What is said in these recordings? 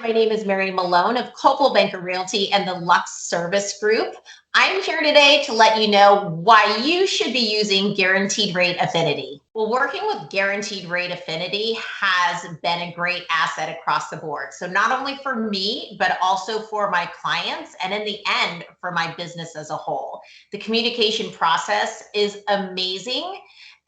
My name is Mary Malone of Coldwell Realty and the Luxe Service Group. I'm here today to let you know why you should be using Guaranteed Rate Affinity. Well, working with Guaranteed Rate Affinity has been a great asset across the board. So not only for me, but also for my clients and in the end, for my business as a whole. The communication process is amazing.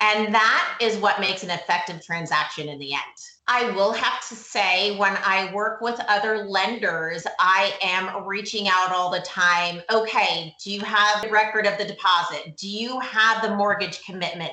And that is what makes an effective transaction in the end. I will have to say, when I work with other lenders, I am reaching out all the time. Okay, do you have the record of the deposit? Do you have the mortgage commitment?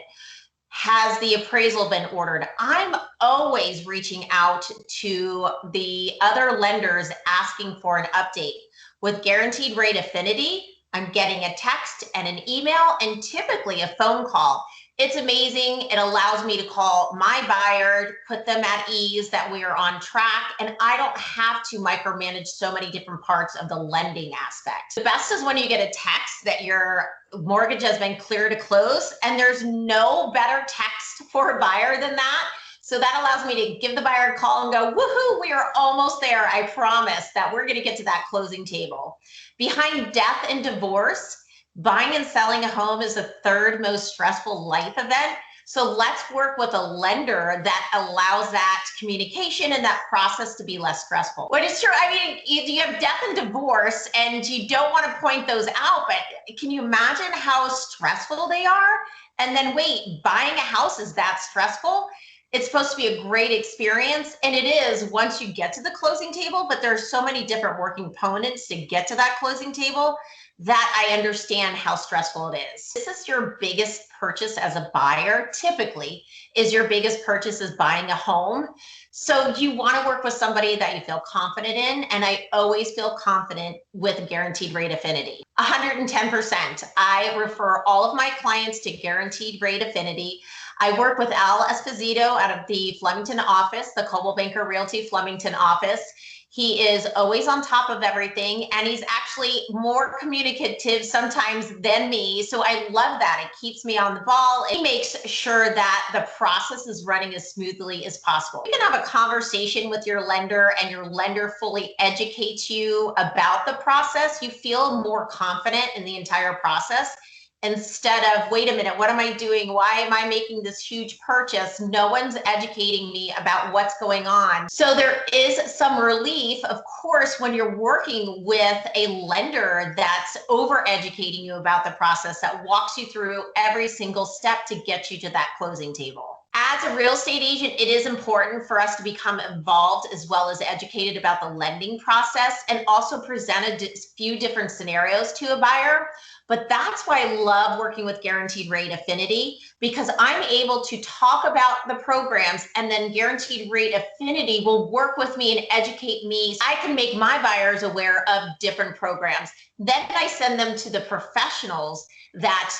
Has the appraisal been ordered? I'm always reaching out to the other lenders asking for an update. With Guaranteed Rate Affinity, I'm getting a text and an email and typically a phone call. It's amazing. It allows me to call my buyer, put them at ease that we are on track, and I don't have to micromanage so many different parts of the lending aspect. The best is when you get a text that your mortgage has been cleared to close, and there's no better text for a buyer than that. So that allows me to give the buyer a call and go, woohoo, we are almost there. I promise that we're going to get to that closing table. Behind death and divorce, buying and selling a home is the third most stressful life event. So let's work with a lender that allows that communication and that process to be less stressful. What is true, I mean, you have death and divorce and you don't want to point those out, but can you imagine how stressful they are? And then wait, buying a house is that stressful? It's supposed to be a great experience, and it is once you get to the closing table, but there's so many different working components to get to that closing table that I understand how stressful it is. This is your biggest purchase as a buyer, typically, is your biggest purchase is buying a home. So you want to work with somebody that you feel confident in, and I always feel confident with Guaranteed Rate Affinity. 110%. I refer all of my clients to Guaranteed Rate Affinity. I work with Esposito out of the Flemington office, the Coldwell Realty Flemington office. He is always on top of everything, and he's actually more communicative sometimes than me. So I love that. It keeps me on the ball. It makes sure that the process is running as smoothly as possible. You can have a conversation with your lender and your lender fully educates you about the process. You feel more confident in the entire process. Instead of, wait a minute, what am I doing? Why am I making this huge purchase? No one's educating me about what's going on. So there is some relief, of course, when you're working with a lender that's over-educating you about the process, that walks you through every single step to get you to that closing table. As a real estate agent, it is important for us to become involved as well as educated about the lending process and also present a few different scenarios to a buyer. But that's why I love working with Guaranteed Rate Affinity, because I'm able to talk about the programs and then Guaranteed Rate Affinity will work with me and educate me. I can make my buyers aware of different programs. Then I send them to the professionals that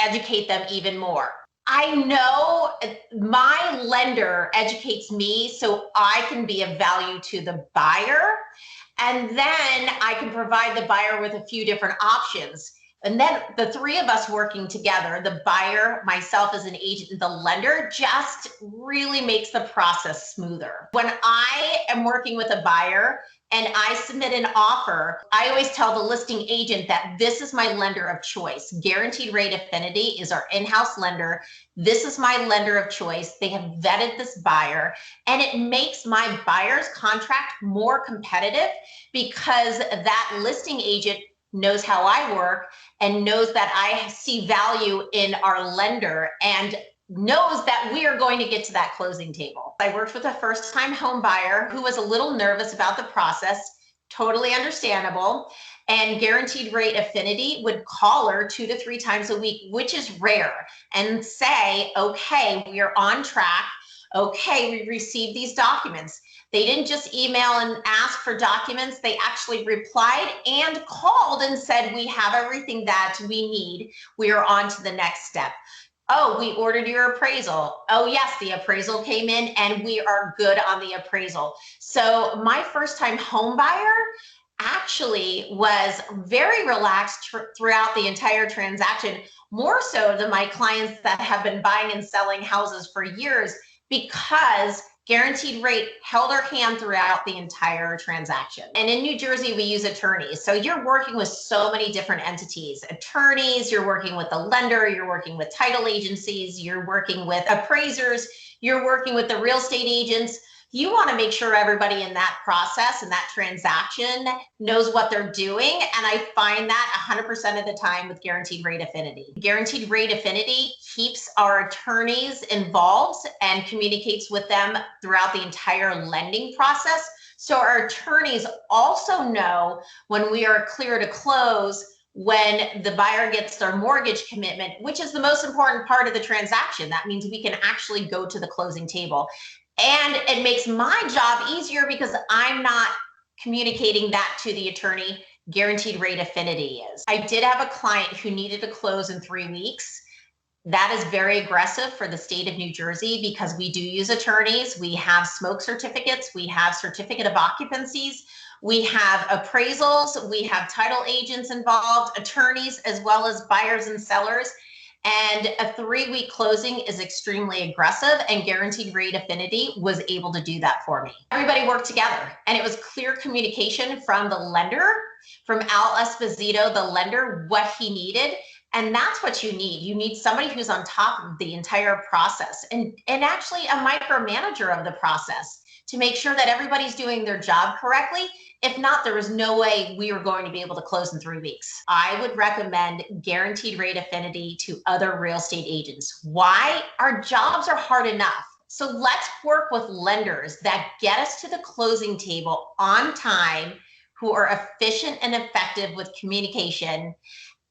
educate them even more. I know my lender educates me so I can be of value to the buyer, and then I can provide the buyer with a few different options. And then the three of us working together, the buyer, myself as an agent, and the lender, just really makes the process smoother. When I am working with a buyer and I submit an offer, I always tell the listing agent that this is my lender of choice. Guaranteed Rate Affinity is our in-house lender. This is my lender of choice. They have vetted this buyer, and it makes my buyer's contract more competitive because that listing agent knows how I work and knows that I see value in our lender and knows that we are going to get to that closing table. I worked with a first-time home buyer who was a little nervous about the process, totally understandable, and Guaranteed Rate Affinity would call her 2 to 3 times a week, which is rare, and say, okay, we are on track. Okay, we received these documents. They didn't just email and ask for documents. They actually replied and called and said, we have everything that we need. We are on to the next step. Oh, we ordered your appraisal. Oh yes, the appraisal came in and we are good on the appraisal. So my first time home buyer actually was very relaxed throughout the entire transaction, more so than my clients that have been buying and selling houses for years, because Guaranteed Rate held our hand throughout the entire transaction. And in New Jersey, we use attorneys. So you're working with so many different entities. Attorneys, you're working with the lender, you're working with title agencies, you're working with appraisers, you're working with the real estate agents. You want to make sure everybody in that process and that transaction knows what they're doing. And I find that 100% of the time with Guaranteed Rate Affinity. Guaranteed Rate Affinity keeps our attorneys involved and communicates with them throughout the entire lending process. So our attorneys also know when we are clear to close, when the buyer gets their mortgage commitment, which is the most important part of the transaction. That means we can actually go to the closing table. And it makes my job easier because I'm not communicating that to the attorney. Guaranteed Rate Affinity is. I did have a client who needed to close in 3 weeks. That is very aggressive for the state of New Jersey because we do use attorneys. We have smoke certificates. We have certificate of occupancies. We have appraisals. We have title agents involved, attorneys, as well as buyers and sellers. And a 3-week closing is extremely aggressive, and Guaranteed Rate Affinity was able to do that for me. Everybody worked together, and it was clear communication from the lender, from Al Esposito, the lender, what he needed. And that's what you need. You need somebody who's on top of the entire process and actually a micromanager of the process to make sure that everybody's doing their job correctly. If not, there was no way we were going to be able to close in 3 weeks. I would recommend Guaranteed Rate Affinity to other real estate agents. Why? Our jobs are hard enough. So let's work with lenders that get us to the closing table on time, who are efficient and effective with communication,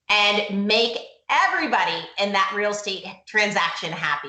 and make everybody in that real estate transaction happy.